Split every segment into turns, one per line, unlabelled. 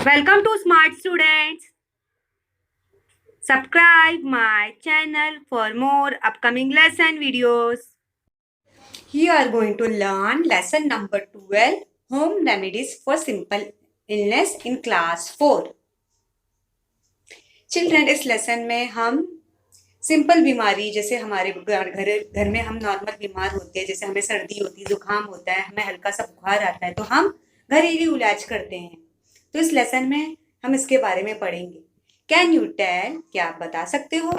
Welcome to Smart Students. Subscribe my channel for more upcoming lesson videos. Here are going to learn lesson number 12, Home Remedies for Simple Illness in Class 4. Children, इस lesson में हम simple बीमारी जैसे हमारे घर में हम normal बीमार होते हैं, जैसे हमें सर्दी होती है, जुकाम होता है, हमें हल्का सा बुखार आता है तो हम घरेलू इलाज करते हैं। तो इस लेसन में हम इसके बारे में पढ़ेंगे। कैन यू टेल, क्या आप बता सकते हो?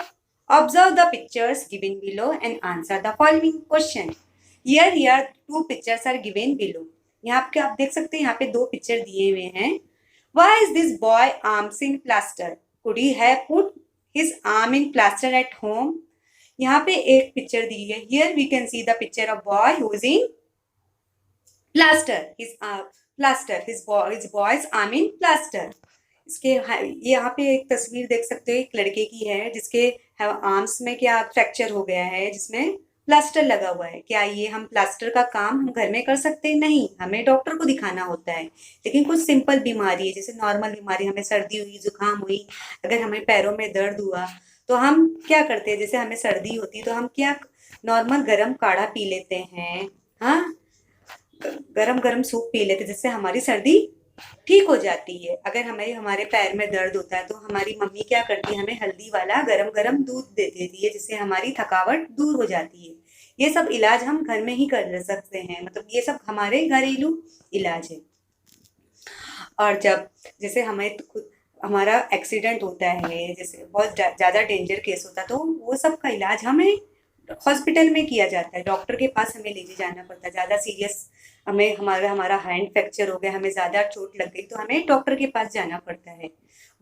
Observe the pictures given below and answer the following question. Here two pictures are given below. यहाँ पे आप देख सकते हैं, यहाँ पे दो पिक्चर दिए हुए हैं। Why is this boy arms in plaster? Could he have put his arm in plaster at home? यहाँ पे एक पिक्चर दी है। Here we can see the picture of boy who is in plaster. His boy's arm in plaster. इसके ये यहाँ पे एक तस्वीर देख सकते हो, एक लड़के की है जिसके आर्म्स में क्या फ्रैक्चर हो गया है, जिसमें प्लास्टर लगा हुआ है। क्या ये हम प्लास्टर का काम हम घर में कर सकते हैं? नहीं, हमें डॉक्टर को दिखाना होता है। लेकिन कुछ सिंपल बीमारी है, जैसे नॉर्मल बीमारी, हमें सर्दी हुई, जुकाम हुई, अगर हमें पैरों में दर्द हुआ तो हम क्या करते हैं? जैसे हमें सर्दी होती है तो हम क्या नॉर्मल गरम काढ़ा पी लेते हैं, हाँ, गरम गरम सूप पी लेते हैं, जिससे हमारी सर्दी ठीक हो जाती है। अगर हमें हमारे पैर में दर्द होता है तो हमारी मम्मी क्या करती है, हमें हल्दी वाला गरम गरम दूध दे देती है, जिससे हमारी थकावट दूर हो जाती है। ये सब इलाज हम घर में ही कर सकते हैं, मतलब ये सब हमारे घरेलू इलाज है। और जब जैसे हमें हमारा एक्सीडेंट होता है, जैसे बहुत ज़्यादा डेंजर केस होता है, तो वो सब का इलाज हमें हॉस्पिटल में किया जाता है। डॉक्टर के पास हमें लेके जाना पड़ता है। ज़्यादा सीरियस हमें हमारा हैंड फ्रैक्चर हो गया, हमें ज़्यादा चोट लग गई तो हमें डॉक्टर के पास जाना पड़ता है।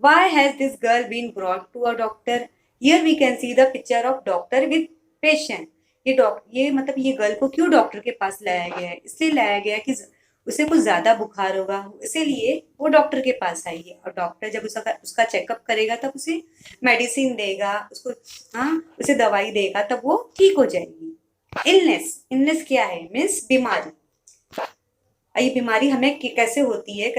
Why has this girl been brought to a doctor? Here we can see the picture of doctor with patient. ये मतलब ये गर्ल को क्यों डॉक्टर के पास लाया गया है? इसलिए लाया गया कि उसे कुछ ज़्यादा बुखार होगा, इसीलिए वो डॉक्टर के पास आई है। और डॉक्टर जब उसका चेकअप करेगा तब उसे मेडिसिन देगा, उसको उसे दवाई देगा, तब वो ठीक हो जाएगी। इलनेस क्या है? मीन्स बीमारी। ये बीमारी हमें कैसे होती है,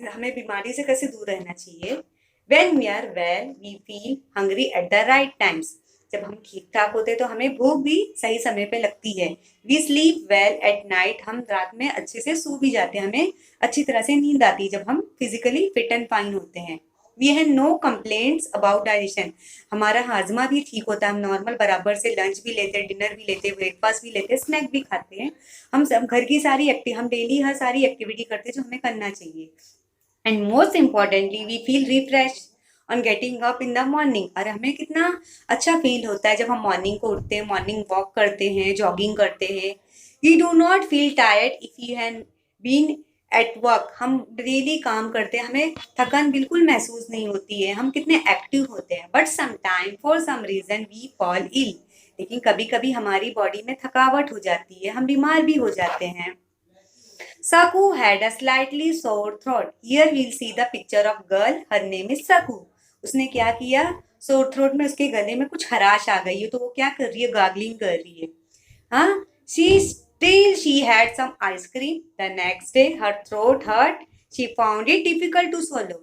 हमें बीमारी से कैसे दूर रहना चाहिए? When we are well, we feel hungry at the right times. जब हम ठीक ठाक होते हैं तो हमें भूख भी सही समय पे लगती है। We sleep well at night. हम रात में अच्छे से सो भी जाते हैं, हमें अच्छी तरह से नींद आती है जब हम फिजिकली फिट एंड फाइन होते हैं। We have no complaints about digestion. हमारा हाजमा भी ठीक होता है, हम नॉर्मल बराबर से लंच भी लेते हैं, डिनर भी लेते हैं, ब्रेकफास्ट भी लेते हैं, स्नैक भी खाते हैं। हम सब घर की हम डेली हर सारी एक्टिविटी करते हैं जो हमें करना चाहिए। And most importantly we feel refresh on getting up in the morning. और हमें कितना अच्छा फील होता है जब हम मॉर्निंग को उठते हैं, मॉर्निंग वॉक करते हैं, जॉगिंग करते हैं। We do not feel tired if you have been at work. हम डेली काम करते हैं, हमें थकान बिल्कुल महसूस नहीं होती है, हम कितने एक्टिव होते हैं। But sometime for some reason we fall ill. लेकिन कभी कभी हमारी बॉडी में थकावट हो जाती है, हम बीमार भी हो जाते हैं। Saku had a slightly sore throat. Here we'll see the picture of girl. Her name is Saku. उसने क्या किया? सोर थ्रोट में उसके गले में कुछ खराश आ गई है, तो वो क्या कर रही है? गार्गलिंग कर रही है। हाँ, she had some ice cream. The next day her throat hurt. She found it difficult to swallow.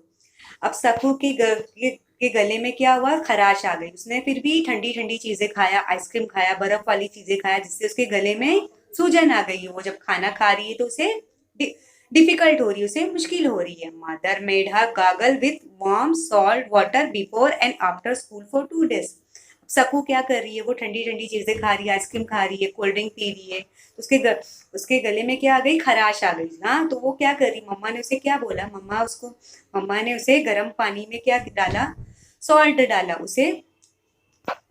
अब सकू के गले में क्या हुआ? खराश आ गई। उसने फिर भी ठंडी ठंडी चीजें खाया, आइसक्रीम खाया, बर्फ वाली चीजें खाया, जिससे उसके गले में सूजन आ गई है। वो जब खाना खा रही है तो उसे डिफिकल्ट हो रही है, उसे मुश्किल हो रही है। Mother made her gargle with warm salt water before and after school for 2 days. सकू क्या कर रही है? वो ठंडी ठंडी चीजें खा रही है, आइसक्रीम खा रही है, कोल्ड ड्रिंक पी रही है, तो उसके गले में क्या आ गई? खराश आ गई। हाँ, तो वो क्या कर रही? मम्मा ने उसे क्या बोला? मम्मा ने उसे गर्म पानी में क्या डाला? सॉल्ट डाला। उसे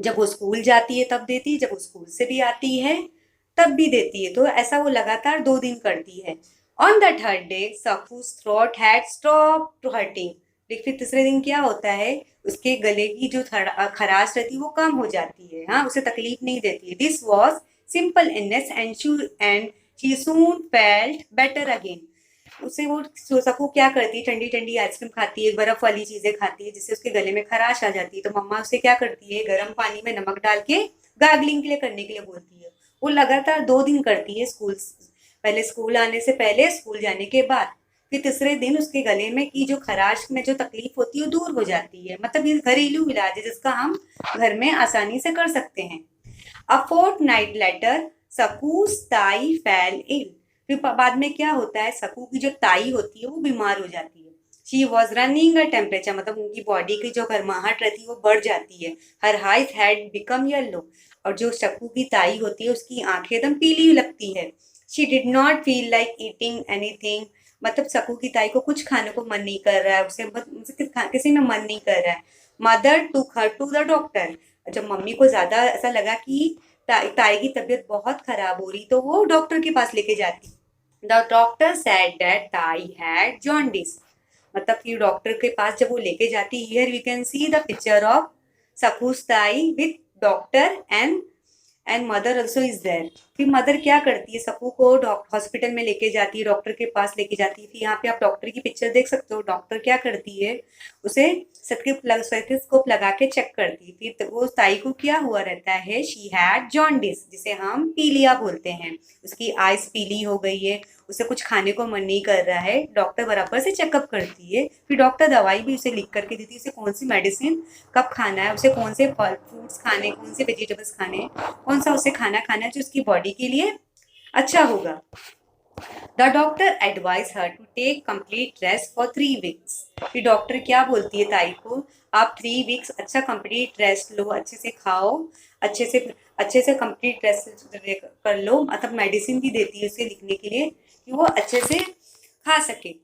जब वो स्कूल जाती है तब देती है, जब वो स्कूल से भी आती है तब भी देती है। तो ऐसा वो लगातार 2 दिन करती है। On the third day Saku's throat had stopped hurting. फिर तीसरे दिन क्या होता है? उसके गले की जो खराश रहती है वो कम हो जाती है। हाँ, उसे तकलीफ नहीं देती है। This was simple illness and she soon felt better again. उसे वो सकू क्या करती है? ठंडी ठंडी आइसक्रीम खाती है, बर्फ वाली चीजें खाती है, जिससे उसके गले में खराश आ जाती है। तो मम्मा उसे क्या करती है? गर्म पानी में नमक डाल के गार्गलिंग के लिए करने के लिए बोलती है। वो लगातार 2 दिन करती है, पहले स्कूल आने से पहले, स्कूल जाने के बाद। फिर तीसरे दिन उसके गले में की जो खराश में जो तकलीफ होती है वो दूर हो जाती है। मतलब ये घरेलू इलाज है जिसका हम घर में आसानी से कर सकते हैं। अ फोर्टनाइट लेटर सकू's ताई फेल इल। फिर बाद में क्या होता है, सकू की जो ताई होती है वो बीमार हो जाती है। She was running a temperature, मतलब उनकी बॉडी की जो गर्माहट रहती है वो बढ़ जाती है। हर हाइज हैड बिकम येलो, और जो शकू की ताई होती है उसकी आंखें एकदम पीली लगती है। She did not feel like eating anything, मतलब सकू की ताई को कुछ खाने को मन नहीं कर रहा है, उसे किसी में मन नहीं कर रहा है। Mother took her to the doctor. जब मम्मी को ज्यादा ऐसा लगा कि ताई की तबीयत बहुत खराब हो रही तो वो डॉक्टर के पास लेके जाती। The doctor said that Tai had jaundice, मतलब कि डॉक्टर के पास जब वो लेके जाती, here we can see the picture of Saku's Tai with doctor and mother also is there. फिर मदर क्या करती है, सकू को हॉस्पिटल में लेके जाती है, डॉक्टर के पास लेके जाती है। फिर यहाँ पे आप डॉक्टर की पिक्चर देख सकते हो। डॉक्टर क्या करती है, उसे स्टेथोस्कोप लगा के चेक करती है। फिर वो ताई को क्या हुआ रहता है, शी हैड जॉन्डिस, जिसे हम पीलिया बोलते हैं। उसकी आइज पीली हो गई है, उसे कुछ खाने को मन नहीं कर रहा है। डॉक्टर बराबर से चेकअप करती है। फिर डॉक्टर दवाई भी उसे लिख करके देती है, उसे कौन सी मेडिसिन कब खाना है, उसे कौन से फल फ्रूट्स खाने, कौन से वेजिटेबल्स खाने, कौन सा उसे खाना खाना है जो उसकी बॉडी के लिए अच्छा होगा। The doctor advise her to take complete rest for 3 weeks. फिर डॉक्टर क्या बोलती है ताई को, आप 3 वीक्स अच्छा कंप्लीट रेस्ट लो, अच्छे से खाओ, अच्छे से कंप्लीट रेस्ट कर लो। मतलब मेडिसिन भी देती है उसे लिखने के लिए कि वो अच्छे से खा सके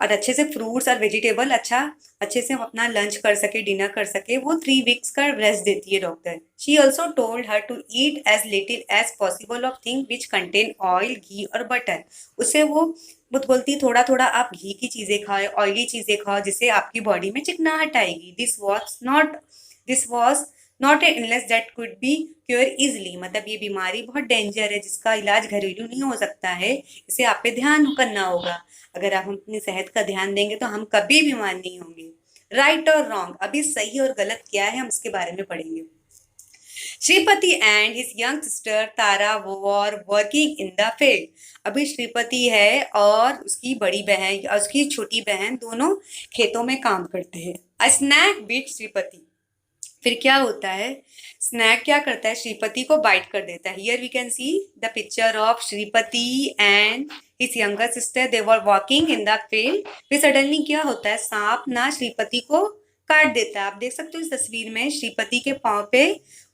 और अच्छे से फ्रूट्स और वेजिटेबल अच्छे से अपना लंच कर सके, डिनर कर सके। वो 3 वीक्स का रेस्ट देती है doctor. She also told her to eat as little as possible of thing which contain oil, ghee और बटर। उसे वो बोलती थोड़ा थोड़ा आप घी की चीजें खाओ, ऑयली चीजें खाओ, जिससे आपकी बॉडी में चिकनाहट आएगी। This was not a illness that could be cure easily, मतलब ये बीमारी बहुत डेंजर है जिसका इलाज घरेलू नहीं हो सकता है। इसे आप पे ध्यान करना होगा। अगर आप अपनी सेहत का ध्यान देंगे तो हम कभी बीमार नहीं होंगे। राइट और रॉन्ग, अभी सही और गलत क्या है हम इसके बारे में पढ़ेंगे। Shripati and his young sister Tara were working in the field. अभी श्रीपति है और उसकी बड़ी बहन और उसकी छोटी बहन दोनों खेतों में काम करते हैं। अ स्नैक बीट श्रीपति। फिर क्या होता है, स्नैक क्या करता है, श्रीपति को बाइट कर देता है। Here we can see the picture of Shripati and his younger sister, they were walking in the field. फिर सडनली क्या होता है, सांप ना श्रीपति को काट देता है। आप देख सकते हो इस तस्वीर में श्रीपति के पांव पे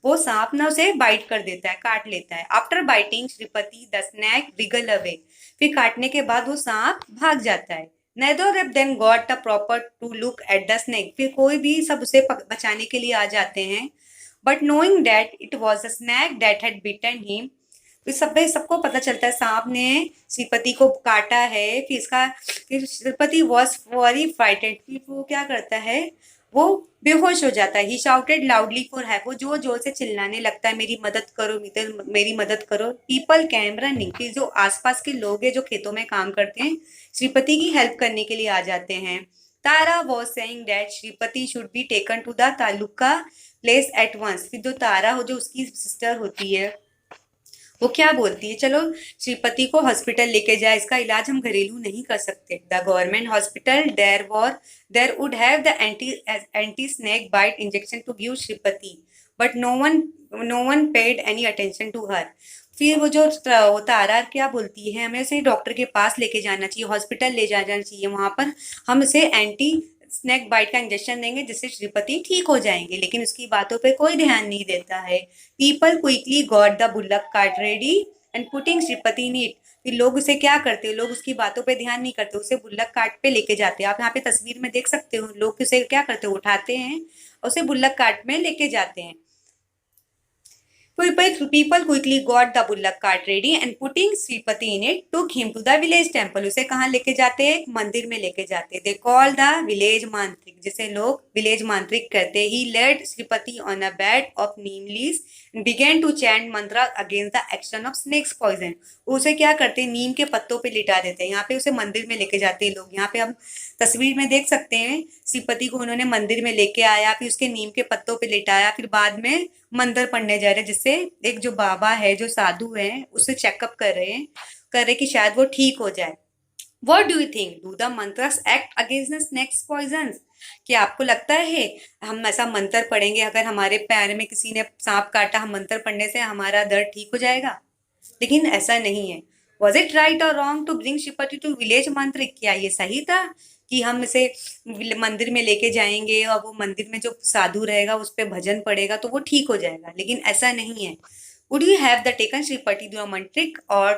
वो सांप ना उसे बाइट कर देता है, काट लेता है। After biting Shripati the snake wiggle away. फिर काटने के बाद वो सांप भाग जाता है। Neither of them got the proper to look at the snake. फिर कोई भी सब उसे बचाने के लिए आ जाते हैं। But knowing that it was a snake that had bitten him, फिर सबको पता चलता है सांप ने श्रीपति को काटा है। फिर श्रीपति was very frightened। फिर वो क्या करता है, वो बेहोश हो जाता है। ही शाउटेड लाउडली फॉर हेल्प, वो जोर जोर से चिल्लाने लगता है, मेरी मदद करो, मेरी मदद करो। People came running. फिर जो आसपास के लोग हैं जो खेतों में काम करते हैं श्रीपति की हेल्प करने के लिए आ जाते हैं। Tara was saying that Shripati should be taken to the taluka place at once. फिर जो तारा हो जो उसकी सिस्टर होती है वो क्या बोलती है, चलो श्रीपति को हॉस्पिटल लेके जाए, इसका इलाज हम घरेलू नहीं कर सकते। The government hospital there would have the anti snake bite injection to give Shripati, but no one paid any attention to her. फिर वो जो तारा क्या बोलती है, हमें उसे डॉक्टर के पास लेके जाना चाहिए, हॉस्पिटल ले जाना चाहिए, वहां पर हम उसे एंटी स्नेक बाइट का इंजेक्शन देंगे जिससे श्रीपति ठीक हो जाएंगे। लेकिन उसकी बातों पे कोई ध्यान नहीं देता है। People quickly got the bullock cart ready and putting Shripati in it. फिर लोग उसे क्या करते हैं, लोग उसकी बातों पे ध्यान नहीं करते, उसे बुल्लक कार्ट पे लेके जाते हैं। आप यहाँ पे तस्वीर में देख सकते हो, लोग उसे क्या करते हैं, उठाते हैं और उसे बुल्लक कार्ट में लेके जाते हैं। People quickly got the bullock cart ready and putting Sripati in it took him to the village temple. उसे कहाँ लेके जाते हैं, मंदिर में लेके जाते हैं। They call the village मांत्रिक, जिसे लोग विलेज मांत्रिक कहते हैं। He led Sripati on a bed of neem leaves and began to chant mantra against the action of snakes poison. उसे क्या करते हैं, नीम के पत्तों पे लिटा देते हैं। यहाँ पे उसे मंदिर में लेके जाते हैं लोग। यहाँ पे हम तस्वीर में देख सकते हैं श्रीपति को उन्होंने मंदिर में लेके आया, फिर उसके नीम के पत्तों पे लिटाया, फिर बाद में मंदिर पढ़ने जा रहे हैं, जिससे एक जो बाबा है जो साधु है उससे चेकअप कर रहे कि शायद वो ठीक हो जाए। What do you think? Do the mantras act against the snake's poisons? क्या आपको लगता है हम ऐसा मंत्र पढ़ेंगे, अगर हमारे पैर में किसी ने सांप काटा, हम मंत्र पढ़ने से हमारा दर्द ठीक हो जाएगा? लेकिन ऐसा नहीं है। वॉज इट राइट और wrong to bring Shripati to village mantra? क्या ये सही था कि हम इसे मंदिर में लेके जाएंगे और वो मंदिर में जो साधु रहेगा उस पर भजन पड़ेगा तो वो ठीक हो जाएगा? लेकिन ऐसा नहीं है। Would you have the taken Shripati to a mantrik और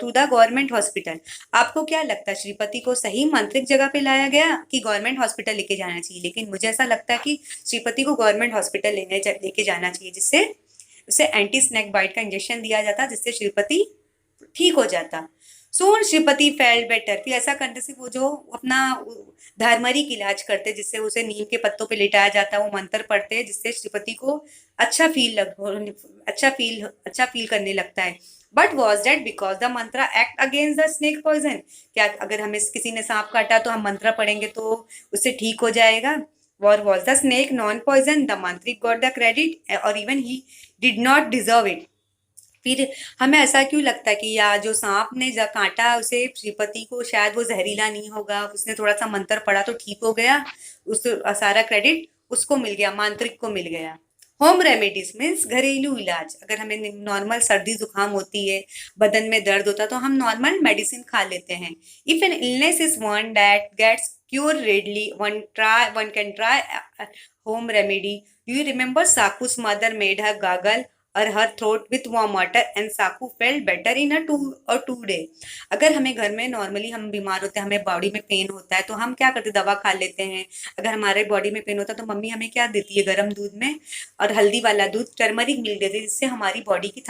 टू द गवर्नमेंट हॉस्पिटल? आपको क्या लगता है श्रीपति को सही मंत्रिक जगह पे लाया गया कि गवर्नमेंट हॉस्पिटल लेके जाना चाहिए? लेकिन मुझे ऐसा लगता है कि श्रीपति को गवर्नमेंट हॉस्पिटल लेके जाना चाहिए, जिससे उसे एंटी स्नेक बाइट का इंजेक्शन दिया जाता, जिससे श्रीपति ठीक हो जाता। सोन श्रीपति फेल्ट बेटर। फिर ऐसा करने से वो जो अपना धर्मरिक इलाज करते, जिससे उसे नीम के पत्तों पे लिटाया जाता, वो मंत्र पढ़ते जिससे श्रीपति को अच्छा फील करने लगता है। But was that because the mantra act against the snake poison? क्या अगर हमें किसी ने सांप काटा तो हम मंत्र पढ़ेंगे तो उससे ठीक हो जाएगा? और was the snake non poison? The mantrik got the credit और even he did not deserve it. फिर हमें ऐसा क्यों लगता है कि या जो सांप ने काटा उसे श्रीपति को शायद वो जहरीला नहीं होगा, उसने थोड़ा सा मंत्र पढ़ा तो ठीक हो गया, उस सारा क्रेडिट उसको मिल गया, मांत्रिक को मिल गया। होम रेमेडीज मीन्स घरेलू इलाज। अगर हमें नॉर्मल सर्दी जुकाम होती है, बदन में दर्द होता है, तो हम नॉर्मल मेडिसिन खा लेते हैं। If an illness is one that gets cure readily, one can try home remedy. Do you remember Saku's mother made her gargle और her throat with warm water and Saku felt better in a 2 day. अगर हमें घर में normally हम बीमार होते हैं, हमें बॉडी में पेन होता है, तो हम क्या करते हैं, दवा खा लेते हैं। अगर हमारे बॉडी में पेन होता है तो मम्मी हमें क्या देती है, गर्म दूध में और हल्दी वाला दूध, टर्मरिक मिल्क देती है, जिससे हमारी बॉडी की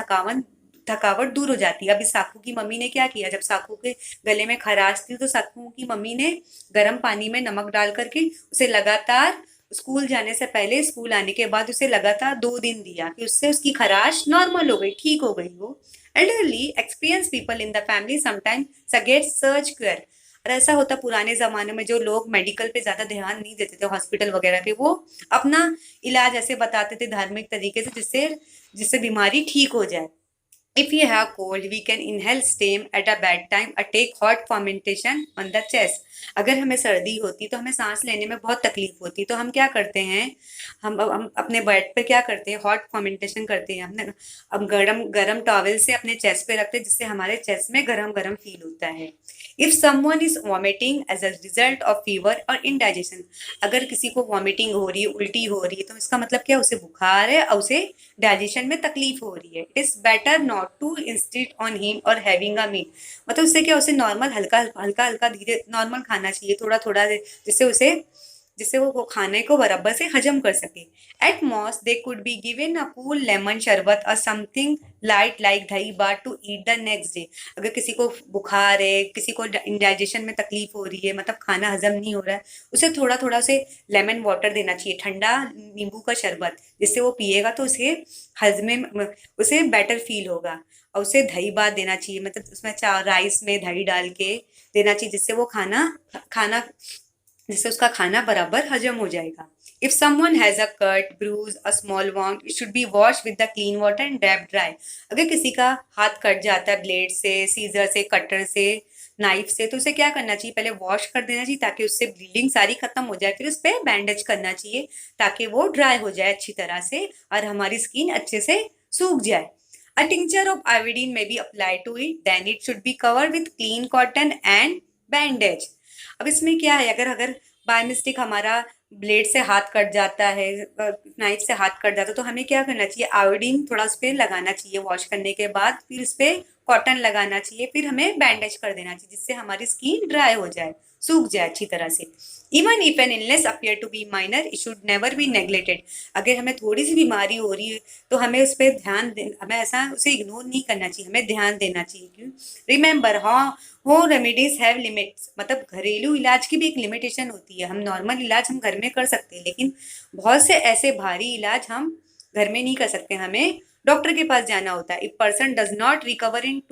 थकावट दूर हो जाती है। अभी साकू की मम्मी ने क्या किया, जब साकू के गले में खराश थी तो साकू की मम्मी ने गर्म पानी में नमक डाल करके उसे लगातार स्कूल जाने से पहले, स्कूल आने के बाद उसे लगातार 2 दिन दिया कि उससे उसकी खराश नॉर्मल हो गई, ठीक हो गई वो। Elderly experience people in the family sometime suggest सर्च केयर। और ऐसा होता पुराने जमाने में, जो लोग मेडिकल पे ज्यादा ध्यान नहीं देते थे, हॉस्पिटल वगैरह पे, वो अपना इलाज ऐसे बताते थे धार्मिक तरीके से, जिससे जिससे बीमारी ठीक हो जाए। If you have cold, we can inhale steam at a bad time or take hot fermentation on the chest. अगर हमें सर्दी होती तो हमें सांस लेने में बहुत तकलीफ होती, तो हम क्या करते हैं, हम अपने बेड पे क्या करते हैं, हॉट फर्मेंटेशन करते हैं। हमने अब गरम गरम टॉवल से अपने चेस्ट पे रखते हैं, जिससे हमारे चेस्ट में गरम गरम फील होता है। If someone is vomiting as a result of fever और इनडाइजेशन, अगर किसी को वॉमिटिंग हो रही है, उल्टी हो रही है, तो इसका मतलब क्या, उसे बुखार है और उसे डाइजेशन में तकलीफ हो रही है। It is better not to insist on him और हैविंग अ मीट। मतलब उससे क्या, उसे नॉर्मल हल्का हल्का हल्का धीरे नॉर्मल खाना चाहिए, थोड़ा थोड़ा, जिससे वो खाने को बराबर से हजम कर सके। At most they could be given a cool lemon sharbat और something light like dahi bhat to eat the next day. अगर किसी को बुखार है, किसी को इंडाइजेशन में तकलीफ हो रही है, मतलब खाना हजम नहीं हो रहा है, उसे थोड़ा थोड़ा से लेमन वाटर देना चाहिए, ठंडा नींबू का शरबत, जिससे वो पिएगा तो उसे हजमे उसे बेटर फील होगा। और उसे दही भात देना चाहिए, मतलब उसमें राइस में दही डाल के देना चाहिए, जिससे वो खाना जिससे उसका खाना बराबर हजम हो जाएगा। If someone has a cut bruise a small wound, it should be wash with the clean water and dab dry. अगर किसी का हाथ कट जाता है ब्लेड से, सीजर से, कटर से, नाइफ से, तो उसे क्या करना चाहिए, पहले वॉश कर देना चाहिए ताकि उससे ब्लीडिंग सारी खत्म हो जाए। फिर उस पर बैंडेज करना चाहिए ताकि वो ड्राई हो जाए अच्छी तरह से और हमारी स्किन अच्छे से सूख जाए। A tincture of iodine may be applied to it, then it should be covered with clean cotton and bandage. अब इसमें क्या है, अगर अगर बाय मिस्टेक हमारा ब्लेड से हाथ कट जाता है, नाइफ से हाथ कट जाता है, तो हमें क्या करना चाहिए, आयोडीन थोड़ा उस पर लगाना चाहिए वॉश करने के बाद, फिर उस पर कॉटन लगाना चाहिए, फिर हमें बैंडेज कर देना चाहिए, जिससे हमारी स्किन ड्राई हो जाए, सूख जाए अच्छी तरह से। Even if an illness appear to be minor, it should never be neglected. अगर हमें थोड़ी सी बीमारी हो रही है तो हमें उस पर हमें ऐसा उसे इग्नोर नहीं करना चाहिए, हमें ध्यान देना चाहिए। क्यों, रिमेंबर हो रेमेडीज हैव लिमिट्स। मतलब घरेलू इलाज की भी एक लिमिटेशन होती है। हम नॉर्मल इलाज हम घर में कर सकते हैं, लेकिन बहुत से ऐसे भारी इलाज हम घर में नहीं कर सकते, हमें डॉक्टर के पास जाना होता है। If person does not recover in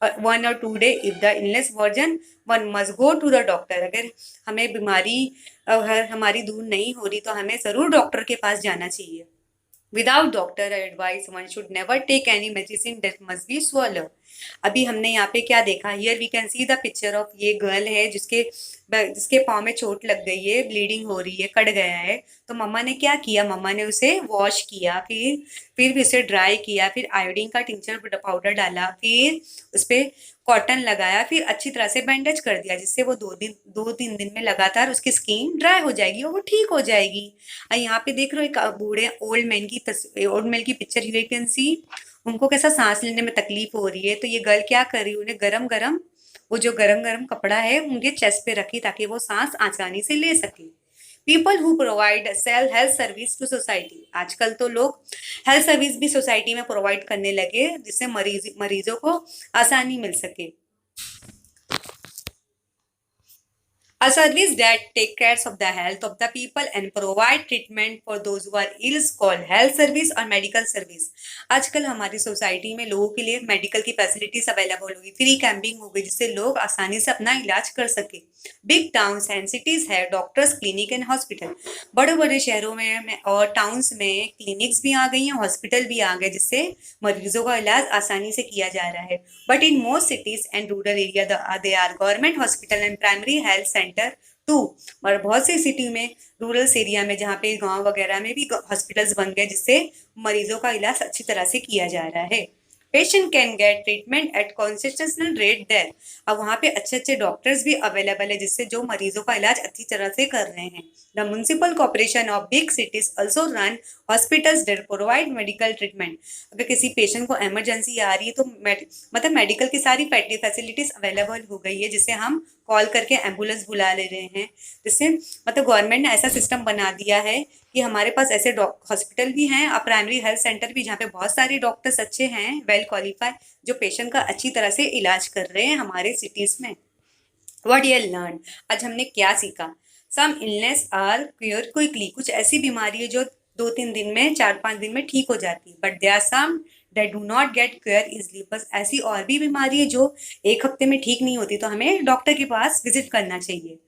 1 or 2 day, if the illness worsen, one must go to the doctor. अगर हमें बीमारी अगर हमारी दूर नहीं हो रही तो हमें जरूर डॉक्टर के पास जाना चाहिए। Without doctor advice, one should never take any medicine that must be swallowed. अभी हमने यहाँ पे क्या देखा, here we can see the picture of, ये गर्ल है जिसके जिसके पाँव में चोट लग गई है, ब्लीडिंग हो रही है, कट गया है। तो मम्मा ने क्या किया, मम्मा ने उसे वॉश किया, फिर भी उसे ड्राई किया, फिर आयोडीन का टिंचर पाउडर डाला, फिर उस पर कॉटन लगाया, फिर अच्छी तरह से बैंडेज कर दिया, जिससे वो 2-3 दिन में लगातार उसकी स्किन ड्राई हो जाएगी और वो ठीक हो जाएगी। और यहाँ पे देख रहे हो एक बूढ़े ओल्ड मैन की पिक्चर, यू कैन सी उनको कैसा सांस लेने में तकलीफ हो रही है। तो ये गर्ल क्या कर रही है, उन्हें गरम गरम वो जो गरम गरम कपड़ा है उनके चेस्ट पे रखी ताकि वो सांस आसानी से ले सके। People who provide sell health service to society, आजकल तो लोग हेल्थ सर्विस भी सोसाइटी में प्रोवाइड करने लगे जिससे मरीजों को आसानी मिल सके। A service that take care of the health of the people and provide treatment for those who are ill is called health service और मेडिकल सर्विस। आजकल हमारी सोसाइटी में लोगों के लिए मेडिकल की फैसिलिटीज अवेलेबल होगी, फ्री कैंपिंग हो गई जिससे लोग आसानी से अपना इलाज कर सके। बिग टाउन्स एंड सिटीज है डॉक्टर्स क्लिनिक एंड हॉस्पिटल, बड़े बड़े शहरों में और टाउन्स में क्लिनिक्स भी आ गई हैं, हॉस्पिटल भी आ गए जिससे मरीजों का इलाज आसानी से किया जा रहा है। But in most cities and rural area they are government hospital and primary health centre too. और बहुत सी सिटी में, रूरल एरिया में, जहाँ पे गांव वगैरह में भी हॉस्पिटल्स बन गए जिससे मरीजों का इलाज अच्छी तरह से किया जा रहा है। Patient can get treatment at concessional rate there, अब वहाँ पे अच्छे अच्छे डॉक्टर्स भी अवेलेबल है जिससे जो मरीजों का इलाज अच्छी तरह से कर रहे हैं। The municipal corporation of big cities also run hospitals that provide medical treatment. अगर किसी पेशेंट को इमरजेंसी आ रही है तो मतलब मेडिकल की सारी फैसिलिटीज अवेलेबल हो गई है जिससे हम कॉल करके एम्बुलेंस बुला ले रहे हैं। जिससे मतलब गवर्नमेंट ने ऐसा सिस्टम बना दिया है कि हमारे पास ऐसे हॉस्पिटल भी हैं और प्राइमरी हेल्थ सेंटर भी जहाँ पे बहुत सारे डॉक्टर्स अच्छे हैं, वेल क्वालिफाइड, जो पेशेंट का अच्छी तरह से इलाज कर रहे हैं हमारे सिटीज में। व्हाट यू लर्न, आज हमने क्या सीखा। सम इलनेस आर क्योर क्विकली, कुछ ऐसी बीमारी है जो 2-3 दिन में, 4-5 दिन में ठीक हो जाती है। But there are some that do not get cure easily, बस ऐसी और भी बीमारी है जो 1 हफ्ते में ठीक नहीं होती, तो हमें डॉक्टर के पास विजिट करना चाहिए।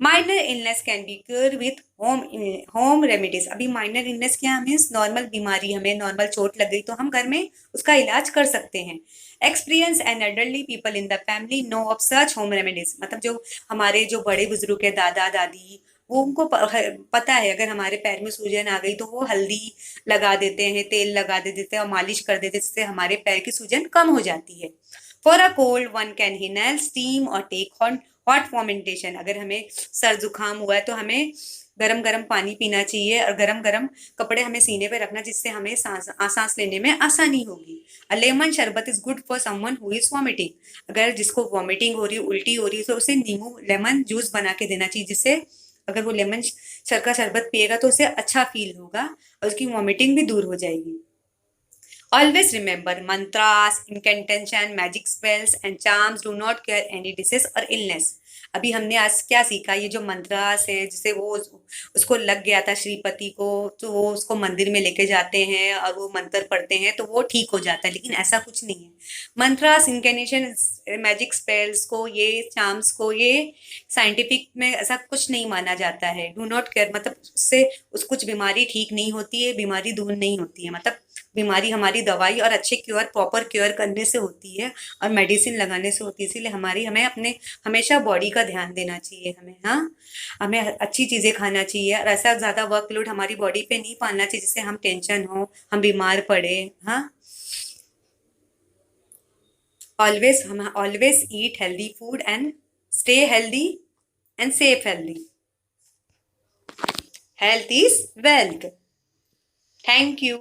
Minor illness can be cure with home remedies, अभी माइनर इलनेस क्या मीन्स नॉर्मल बीमारी, हमें नॉर्मल चोट लग गई तो हम घर में उसका इलाज कर सकते हैं। Experience and elderly people in the family know of such home remedies, मतलब जो हमारे जो बड़े बुजुर्ग है, दादा दादी, वो उनको पता है अगर हमारे पैर में सूजन आ गई तो वो हल्दी लगा देते हैं, तेल लगा देते हैं और मालिश कर देते हैं जिससे हमारे पैर की सूजन कम हो जाती है। For a cold one can inhale steam और टेक हॉट फॉर्मेंटेशन, अगर हमें सर जुकाम हुआ है तो हमें गरम गरम पानी पीना चाहिए और गरम गरम कपड़े हमें सीने पे रखना जिससे हमें सांस लेने में आसानी होगी। लेमन शरबत is good for someone who is vomiting, अगर जिसको वॉमिटिंग हो रही है, उल्टी हो रही है, तो उसे नींबू लेमन जूस बना के देना चाहिए, जिससे अगर वो लेमन का शरबत पिएगा तो उसे अच्छा फील होगा और उसकी वॉमिटिंग भी दूर हो जाएगी। Always remember, mantras, incantation, magic spells and charms do not cure any disease or illness. अभी हमने आज क्या सीखा, ये जो मंत्रास है जिसे वो उसको लग गया था श्रीपति को, तो वो उसको मंदिर में लेके जाते हैं और वो मंत्र पढ़ते हैं तो वो ठीक हो जाता है, लेकिन ऐसा कुछ नहीं है। मंत्रास, इनकैनेशन, मैजिक स्पेल्स को, ये चार्म्स को, ये साइंटिफिक में ऐसा कुछ नहीं माना जाता है। डू नॉट केयर मतलब उससे कुछ बीमारी ठीक नहीं होती है, बीमारी दूर नहीं होती है, मतलब बीमारी हमारी दवाई और अच्छे क्योर, प्रॉपर क्योर करने से होती है और मेडिसिन लगाने से होती है। इसीलिए हमें अपने हमेशा बॉडी का ध्यान देना चाहिए हमें। हाँ, हमें अच्छी चीजें खाना चाहिए और ऐसा ज्यादा वर्कलोड हमारी बॉडी पे नहीं पालना चाहिए जिससे हम टेंशन हो, हम बीमार पड़े। हाँ, always eat healthy food and stay healthy and safe healthy. Health is wealth. Thank you.